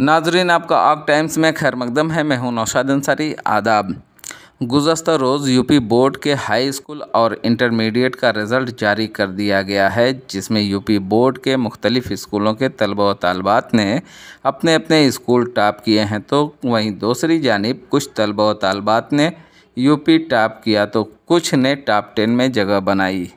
नाजरीन, आपका आग टाइम्स में खैर मकदम है। मैं हूं नौशाद अंसारी। आदाब। गुज़श्ता रोज़ यूपी बोर्ड के हाई स्कूल और इंटरमीडिएट का रिज़ल्ट जारी कर दिया गया है, जिसमें यूपी बोर्ड के मुख्तलिफ़ स्कूलों के तलबा व तालबात ने अपने अपने स्कूल टॉप किए हैं, तो वहीं दूसरी जानिब कुछ तलबा व तालबात ने यूपी टॉप किया तो कुछ ने टॉप 10 में जगह बनाई।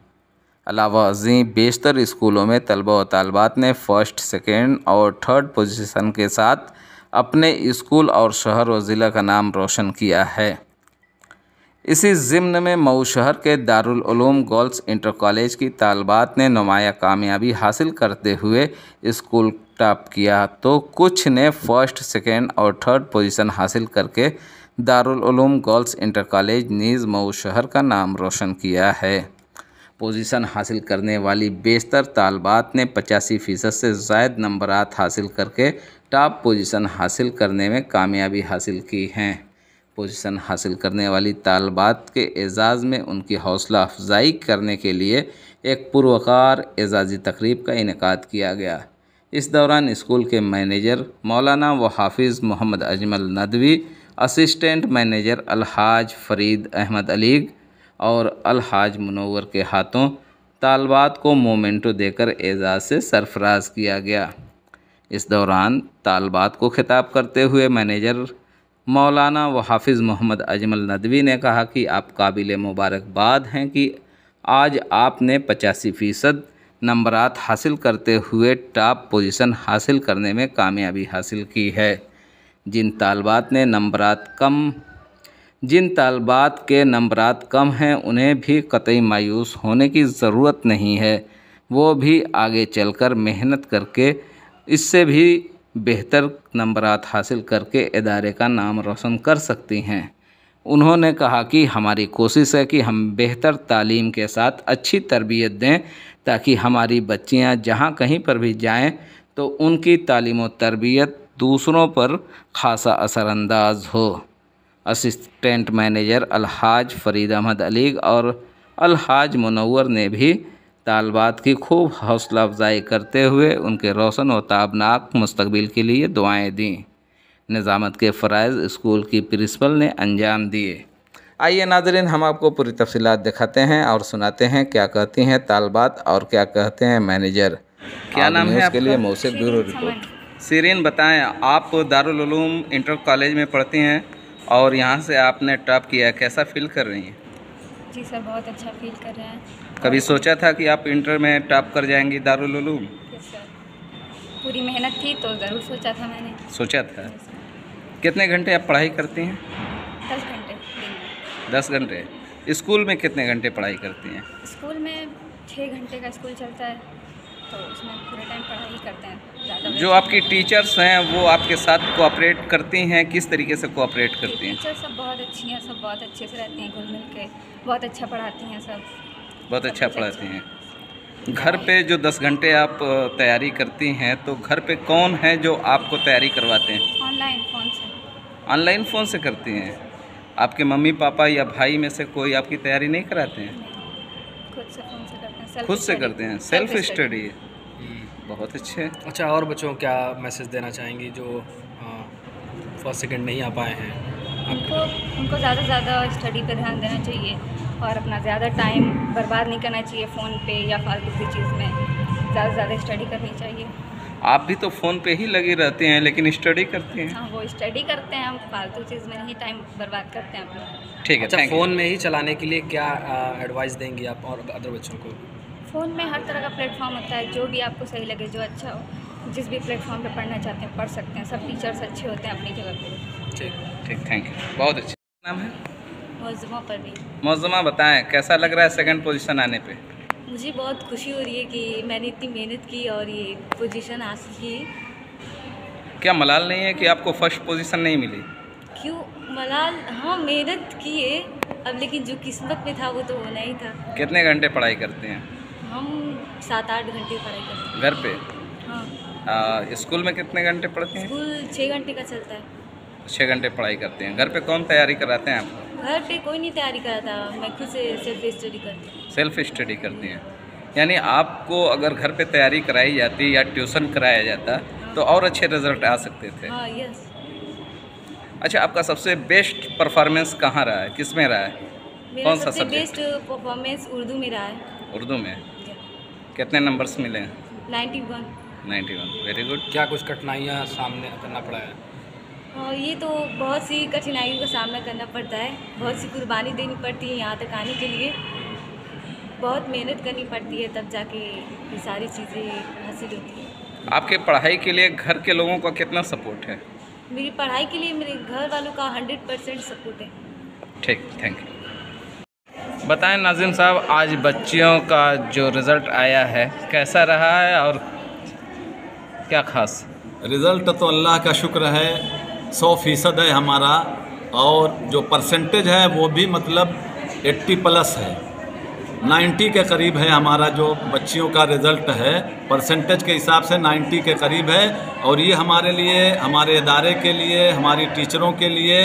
अलावा अज़ीं बेशतर स्कूलों में तलबा व तालबात ने फर्स्ट, सेकेंड और थर्ड पोजीशन के साथ अपने स्कूल और शहर व ज़िला का नाम रोशन किया है। इसी ज़िम्न में मऊ शहर के Darul Uloom girls inter college की तालबात ने नुमाया कामयाबी हासिल करते हुए स्कूल टॉप किया, तो कुछ ने फर्स्ट, सेकेंड और थर्ड पोजीशन हासिल करके Darul Uloom girls inter college knees Mau शहर का नाम रोशन किया है। पोजीशन हासिल करने वाली बेशतर तालबात ने 85% से ज़ायद नंबरात हासिल करके टॉप पोजीशन हासिल करने में कामयाबी हासिल की हैं। पोजीशन हासिल करने वाली तालबात के एजाज़ में उनकी हौसला अफजाई करने के लिए एक पुरवकार एजाज़ी तकरीब का इनेकाद किया गया। इस दौरान स्कूल के मैनेजर मौलाना व हाफिज़ मोहम्मद अजमल नदवी, असिस्टेंट मैनेजर अलहाज फरीद अहमद अलीग और अलहाज मुनव्वर के हाथों तालबात को मोमेंटो देकर एजाज़ से सरफराज किया गया। इस दौरान तालबात को खिताब करते हुए मैनेजर मौलाना व हाफिज़ मोहम्मद अजमल नदवी ने कहा कि आप काबिल मुबारकबाद हैं कि आज आपने 85% नंबरात हासिल करते हुए टॉप पोजीशन हासिल करने में कामयाबी हासिल की है। जिन तालबात के नंबरात कम हैं, उन्हें भी कतई मायूस होने की ज़रूरत नहीं है। वो भी आगे चलकर मेहनत करके इससे भी बेहतर नंबरात हासिल करके इदारे का नाम रोशन कर सकती हैं। उन्होंने कहा कि हमारी कोशिश है कि हम बेहतर तालीम के साथ अच्छी तरबियत दें, ताकि हमारी बच्चियां जहां कहीं पर भी जाएं तो उनकी तालीम और तरबियत दूसरों पर खासा असरअंदाज हो। असिस्टेंट मैनेजर अलहाज फरीद अहमद अलीग और अलहाज मुनव्वर ने भी तालबात की खूब हौसला अफजाई करते हुए उनके रोशन व ताबनाक मुस्तकबिल के लिए दुआएं दीं। निज़ामत के फ़राइज़ स्कूल की प्रिंसिपल ने अंजाम दिए। आइए नाज़रीन, हम आपको पूरी तफसीलात दिखाते हैं और सुनाते हैं क्या कहती हैं तालबात और क्या कहते हैं मैनेजर। क्या नाम है आपके लिए? मऊ से ब्यूरो रिपोर्ट। सीरीन, बताएं, आप दारुल उलूम इंटर कॉलेज में पढ़ती हैं और यहाँ से आपने टॉप किया, कैसा फील कर रही हैं? जी सर, बहुत अच्छा फील कर रहे हैं। कभी सोचा था कि आप इंटर में टॉप कर जाएंगी दारुल उलूम? यस सर, पूरी मेहनत थी तो ज़रूर सोचा था मैंने। सोचा था। कितने घंटे आप पढ़ाई करती हैं? 10 घंटे दिन में। 10 घंटे। स्कूल में कितने घंटे पढ़ाई करती हैं? स्कूल में 6 घंटे का स्कूल चलता है, तो उसमें पूरे टाइम पढ़ाई करते हैं। ज़्यादा जो आपकी टीचर्स हैं वो आपके साथ कोऑपरेट करती हैं? किस तरीके से कोऑपरेट करती हैं? टीचर सब बहुत अच्छी हैं, सब बहुत अच्छे से रहती हैं, घुल मिल के बहुत अच्छा पढ़ाती हैं। सब बहुत अच्छा पढ़ाती हैं। घर पे जो 10 घंटे आप तैयारी करती हैं, तो घर पे कौन है जो आपको तैयारी करवाते हैं? ऑनलाइन फ़ोन से। ऑनलाइन फ़ोन से करती हैं? आपके मम्मी पापा या भाई में से कोई आपकी तैयारी नहीं कराते हैं? खुद से फ़ोन से करते हैं। खुद से करते हैं, सेल्फ स्टडी। बहुत अच्छे। अच्छा, और बच्चों को क्या मैसेज देना चाहेंगी जो फर्स्ट सेकंड नहीं आ पाए हैं? उनको ज़्यादा से ज़्यादा स्टडी पे ध्यान देना चाहिए और अपना ज़्यादा टाइम बर्बाद नहीं करना चाहिए फ़ोन पे या फालतू की चीज़ में। ज़्यादा से ज़्यादा स्टडी करनी चाहिए। आप भी तो फ़ोन पे ही लगी रहती हैं, लेकिन स्टडी करती हैं। हाँ, वो स्टडी करते हैं, हम फालतू चीज़ में नहीं टाइम बर्बाद करते हैं अपना। ठीक है। अच्छा, फ़ोन में ही चलाने के लिए क्या एडवाइस देंगी आप और अदर बच्चों को? फ़ोन में हर तरह का प्लेटफॉर्म होता है, जो भी आपको सही लगे, जो अच्छा हो, जिस भी प्लेटफॉर्म पे पढ़ना चाहते हैं पढ़ सकते हैं। सब टीचर्स अच्छे होते हैं अपनी जगह पे। ठीक, थैंक यू। बहुत अच्छा। नाम है? मौज़मा परवीन। मौज़मा, बताएं कैसा लग रहा है सेकंड पोजीशन आने पे? मुझे बहुत खुशी हो रही है कि मैंने इतनी मेहनत की और ये पोजीशन हासिल की। क्या मलाल नहीं है कि आपको फर्स्ट पोजीशन नहीं मिली? क्यों मलाल? हाँ, मेहनत की है अब, लेकिन जो किस्मत में था वो तो होना ही था। कितने घंटे पढ़ाई करते हैं? हम 7-8 घंटे पढ़ाई करते हैं घर पे? हाँ। स्कूल में कितने घंटे पढ़ते हैं? स्कूल 6 घंटे का चलता है। 6 घंटे पढ़ाई करते हैं। घर पे कौन तैयारी कराते हैं आपको? घर पे कोई नहीं तैयारी कराता, मैं खुद से सेल्फ स्टडी करती हूँ। सेल्फ स्टडी करती हैं, यानी आपको अगर घर पे तैयारी कराई जाती या ट्यूशन कराया जाता तो और अच्छे रिजल्ट आ सकते थे। हाँ यस। अच्छा, आपका सबसे बेस्ट परफॉर्मेंस कहाँ रहा है, किस में रहा है? मेरा कौन सा सबसे सब्जेक्ट? बेस्ट परफॉर्मेंस उर्दू में रहा है। उर्दू में कितने नंबर्स मिले हैं? 91। 91, वेरी गुड। क्या कुछ कठिनाइयाँ सामने करना पड़ा है? ये तो बहुत सी कठिनाइयों का सामना करना पड़ता है, बहुत सी कुर्बानी देनी पड़ती है यहाँ तक आने के लिए, बहुत मेहनत करनी पड़ती है, तब जाके ये सारी चीज़ें हासिल होती है। आपके पढ़ाई के लिए घर के लोगों का कितना सपोर्ट है? मेरी पढ़ाई के लिए मेरे घर वालों का 100% सपोर्ट है। ठीक, थैंक यू। बताएं नाज़िम साहब, आज बच्चियों का जो रिज़ल्ट आया है कैसा रहा है और क्या खास? रिज़ल्ट तो अल्लाह का शुक्र है 100% है हमारा, और जो परसेंटेज है वो भी मतलब 80+ है, 90 के करीब है। हमारा जो बच्चियों का रिज़ल्ट है परसेंटेज के हिसाब से 90 के करीब है, और ये हमारे लिए, हमारे इदारे के लिए, हमारी टीचरों के लिए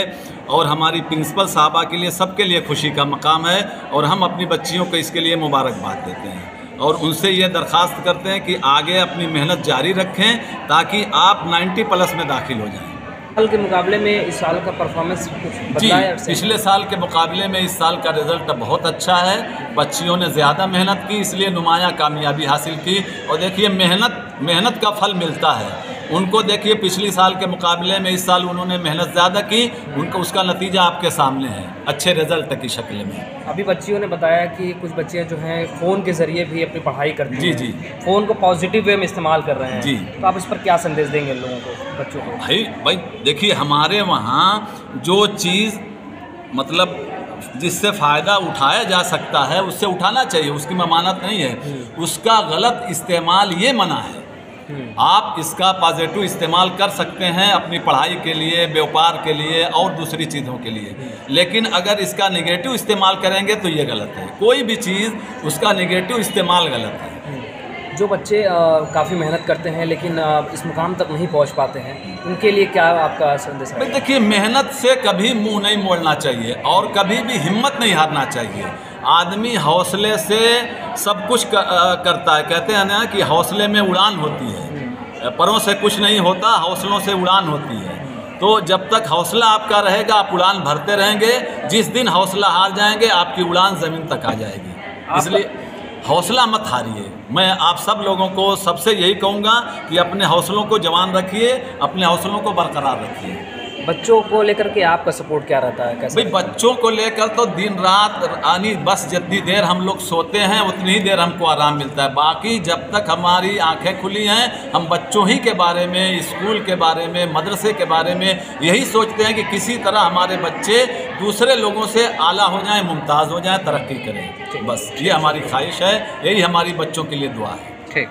और हमारी प्रिंसिपल साहबा के लिए, सबके लिए खुशी का मकाम है। और हम अपनी बच्चियों को इसके लिए मुबारकबाद देते हैं और उनसे ये दरख्वास्त करते हैं कि आगे अपनी मेहनत जारी रखें ताकि आप 90+ में दाखिल हो जाएं। साल के मुकाबले में इस साल का परफॉर्मेंस कुछ जी, बदला है? पिछले साल के मुकाबले में इस साल का रिज़ल्ट बहुत अच्छा है। बच्चियों ने ज़्यादा मेहनत की, इसलिए नुमाया कामयाबी हासिल की। और देखिए, मेहनत का फल मिलता है उनको। देखिए, पिछले साल के मुकाबले में इस साल उन्होंने मेहनत ज़्यादा की, उनका उसका नतीजा आपके सामने है, अच्छे रिज़ल्ट की शक्ल में। अभी बच्चियों ने बताया कि कुछ बच्चियां जो हैं फ़ोन के ज़रिए भी अपनी पढ़ाई करती हैं। जी। फ़ोन को पॉजिटिव वे में इस्तेमाल कर रहे हैं। जी। तो आप इस पर क्या संदेश देंगे लोगों को, बच्चों को? भाई देखिए, हमारे वहाँ जो चीज़ मतलब जिससे फ़ायदा उठाया जा सकता है उससे उठाना चाहिए, उसकी ममानत नहीं है। उसका गलत इस्तेमाल ये मना है। आप इसका पॉजिटिव इस्तेमाल कर सकते हैं अपनी पढ़ाई के लिए, व्यापार के लिए और दूसरी चीज़ों के लिए, लेकिन अगर इसका नेगेटिव इस्तेमाल करेंगे तो ये गलत है। कोई भी चीज़ उसका नेगेटिव इस्तेमाल गलत है। जो बच्चे काफ़ी मेहनत करते हैं लेकिन इस मुकाम तक नहीं पहुंच पाते हैं, उनके लिए क्या आपका संदेश है? देखिए, मेहनत से कभी मुंह नहीं मोड़ना चाहिए और कभी भी हिम्मत नहीं हारना चाहिए। आदमी हौसले से सब कुछ करता है। कहते हैं ना कि हौसले में उड़ान होती है, परों से कुछ नहीं होता, हौसलों से उड़ान होती है। तो जब तक हौसला आपका रहेगा आप उड़ान भरते रहेंगे। जिस दिन हौसला हार जाएंगे आपकी उड़ान ज़मीन तक आ जाएगी। इसलिए हौसला मत हारिए। मैं आप सब लोगों को सबसे यही कहूँगा कि अपने हौसलों को जवान रखिए, अपने हौसलों को बरकरार रखिए। बच्चों को लेकर के आपका सपोर्ट क्या रहता है, कैसे? भाई, बच्चों को लेकर तो दिन रात यानी बस जितनी देर हम लोग सोते हैं उतनी ही देर हमको आराम मिलता है। बाकी जब तक हमारी आंखें खुली हैं हम बच्चों ही के बारे में, स्कूल के बारे में, मदरसे के बारे में यही सोचते हैं कि किसी तरह हमारे बच्चे दूसरे लोगों से आला हो जाएं, मुमताज़ हो जाएं, तरक्की करें। बस ये हमारी ख्वाहिश है, यही हमारी बच्चों के लिए दुआ है। ठीक।